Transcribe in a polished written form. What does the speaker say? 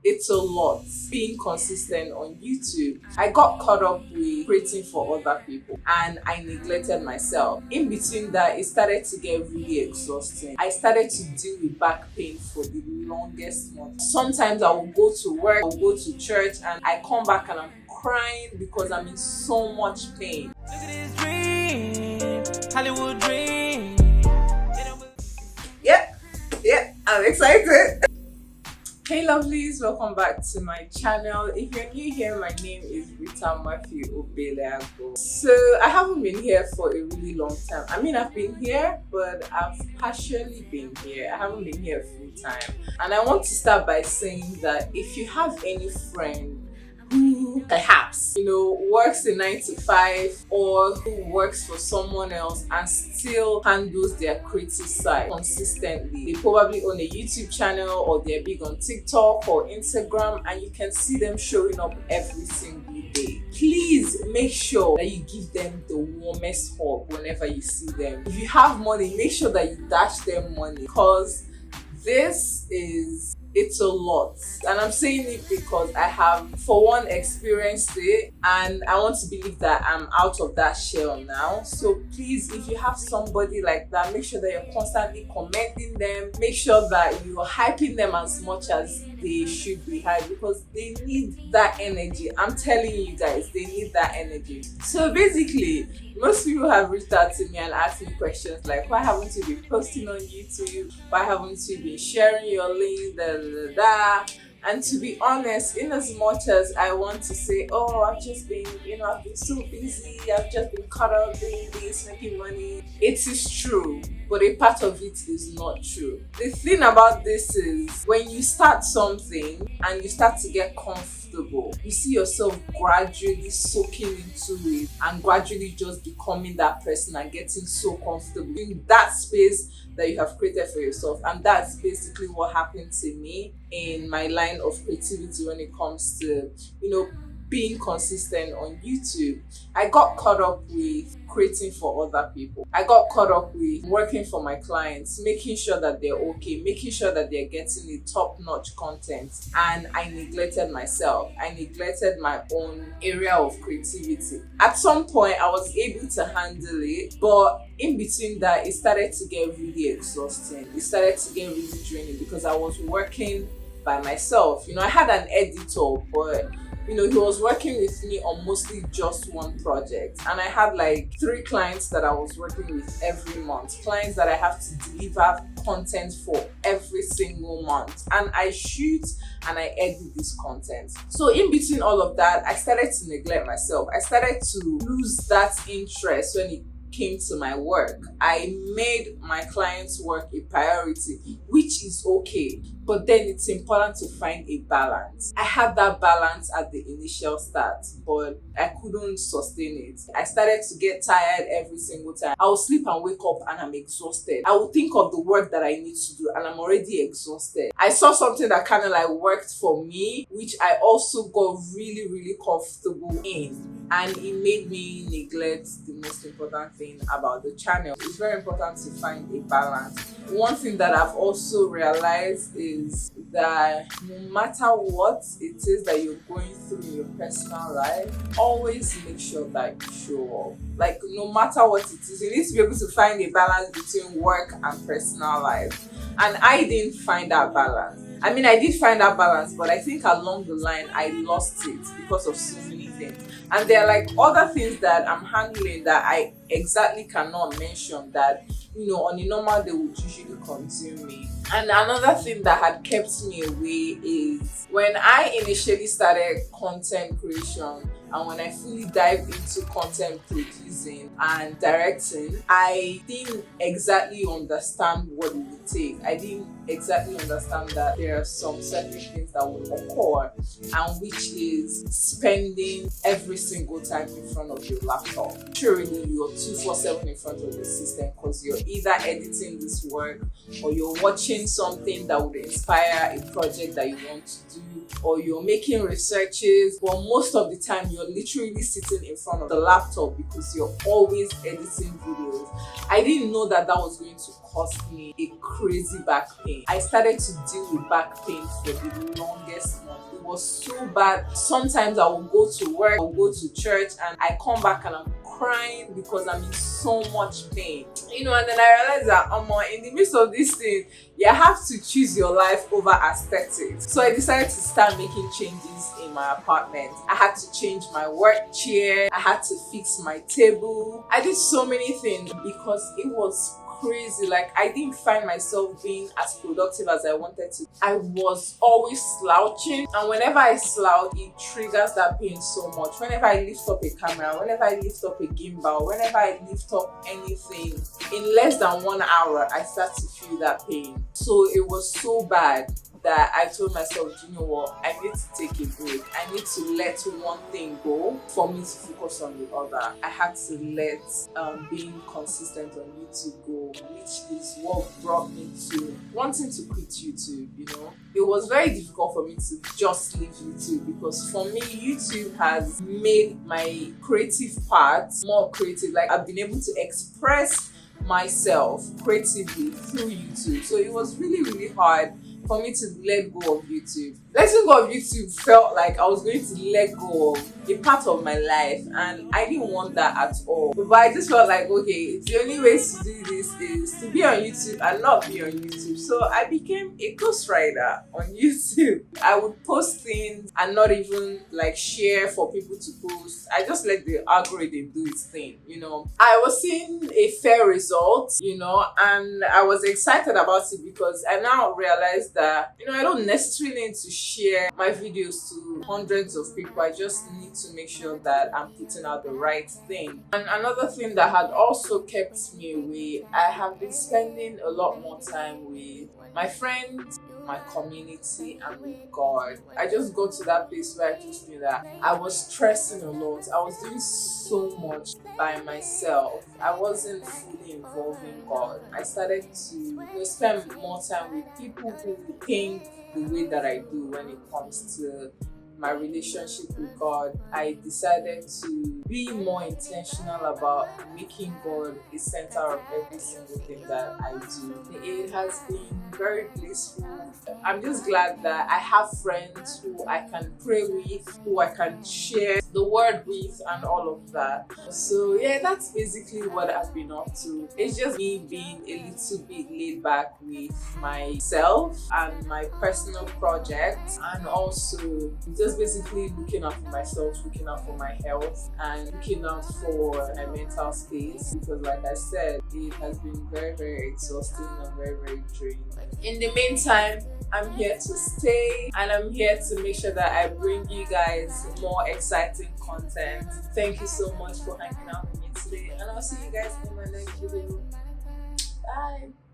it's a lot being consistent on YouTube. I got caught up with creating for other people and I neglected myself. In between that, it started to get really exhausting. I started to deal with back pain for the longest month. Sometimes I will go to work, I will go to church, and I come back and I'm crying because I'm in so much pain. Look at this dream, Hollywood dream. Yep, I'm excited. Hey lovelies, welcome back to my channel. If you're new here, my name is Rita Matthew Obeleago. So I haven't been here for a really long time. I mean, I've been here, but I've partially been here. I haven't been here full time. And I want to start by saying that if you have any friend who perhaps, works a 9 to 5 or who works for someone else and still handles their creative side consistently. They probably own a YouTube channel or they're big on TikTok or Instagram and you can see them showing up every single day. Please make sure that you give them the warmest hug whenever you see them. If you have money, make sure that you dash them money because it's a lot. And I'm saying it because I have, for one, experienced it and I want to believe that I'm out of that shell now. So please, if you have somebody like that, make sure that you're constantly commending them. Make sure that you're hyping them as much as they should be hyped because they need that energy. I'm telling you guys, they need that energy. So basically, most people have reached out to me and asked me questions like, why haven't you been posting on YouTube? Why haven't you been sharing your link? And to be honest, in as much as I want to say, oh, I've just been, I've been so busy, I've just been caught up doing this, making money. It is true, but a part of it is not true. The thing about this is when you start something and you start to get comfortable, you see yourself gradually soaking into it and gradually just becoming that person and getting so comfortable in that space that you have created for yourself. And that's basically what happened to me in my line of creativity when it comes to, being consistent on YouTube. I got caught up with creating for other people. I got caught up with working for my clients, making sure that they're okay, making sure that they're getting the top-notch content. And I neglected myself. I neglected my own area of creativity. At some point, I was able to handle it, but in between that, it started to get really exhausting. It started to get really draining because I was working by myself. I had an editor, but he was working with me on mostly just one project. And I had like 3 clients that I was working with every month. Clients that I have to deliver content for every single month. And I shoot and I edit this content. So in between all of that, I started to neglect myself. I started to lose that interest when it came to my work. I made my clients' work a priority, which is okay, but then it's important to find a balance. I had that balance at the initial start, but I couldn't sustain it. I started to get tired every single time. I would sleep and wake up and I'm exhausted. I would think of the work that I need to do and I'm already exhausted. I saw something that kind of like worked for me, which I also got really, really comfortable in. And it made me neglect the most important thing about the channel. It's very important to find a balance. One thing that I've also realized is that no matter what it is that you're going through in your personal life, always make sure that you show up. Like no matter what it is, you need to be able to find a balance between work and personal life. And I didn't find that balance. I mean, I did find that balance, but I think along the line, I lost it because of so many things. And there are like other things that I'm handling that I exactly cannot mention that, on a normal day would usually consume me. And another thing that had kept me away is when I initially started content creation and when I fully dived into content producing and directing, I didn't exactly understand what it would take. I didn't exactly understand that there are some certain things that will occur, and which is spending every single time in front of your laptop. Surely you're 247 in front of the system because you're either editing this work or you're watching something that would inspire a project that you want to do, or you're making researches, but most of the time you're literally sitting in front of the laptop because you're always editing videos. I didn't know that was going to cost me a crazy back pain. I started to deal with back pain for the longest month. was so bad. Sometimes I will go to work, I will go to church, and I come back and I'm crying because I'm in so much pain. And then I realized that in the midst of this thing, you have to choose your life over aesthetics. So I decided to start making changes in my apartment. I had to change my work chair, I had to fix my table. I did so many things because it was crazy. Like, I didn't find myself being as productive as I wanted to. I was always slouching, and whenever I slouch, it triggers that pain so much. Whenever I lift up a camera, whenever I lift up a gimbal, whenever I lift up anything, in less than 1 hour, I start to feel that pain. So it was so bad that I told myself, you know what, I need to take a break. I need to let one thing go for me to focus on the other. I had to let being consistent on YouTube go, which is what brought me to wanting to quit YouTube. It was very difficult for me to just leave YouTube, because for me, YouTube has made my creative part more creative. Like, I've been able to express myself creatively through YouTube. So it was really, really hard for me to let go of YouTube. Letting go of YouTube felt like I was going to let go of a part of my life, and I didn't want that at all. But I just felt like, okay, the only way to do this is to be on YouTube and not be on YouTube. So I became a ghostwriter on YouTube. I would post things and not even share for people to post. I just let the algorithm do its thing. I was seeing a fair result, and I was excited about it, because I now realized that, I don't necessarily need to share my videos to hundreds of people. I just need to make sure that I'm putting out the right thing. And another thing that had also kept me away, I have been spending a lot more time with my friends, my community, and with God. I just got to that place where I just knew that I was stressing a lot. I was doing so much by myself. I wasn't fully involved in God. I started to spend more time with people who think the way that I do when it comes to my relationship with God. I decided to be more intentional about making God a center of every single thing that I do. It has been very blissful. I'm just glad that I have friends who I can pray with, who I can share the word with, and all of that. So yeah, that's basically what I've been up to. It's just me being a little bit laid back with myself and my personal projects, and also just basically looking out for myself, looking out for my health, and looking out for my mental space, because like I said, it has been very, very exhausting and very, very draining. In the meantime, I'm here to stay, and I'm here to make sure that I bring you guys more exciting content. Thank you so much for hanging out with me today, and I'll see you guys in my next video. Bye.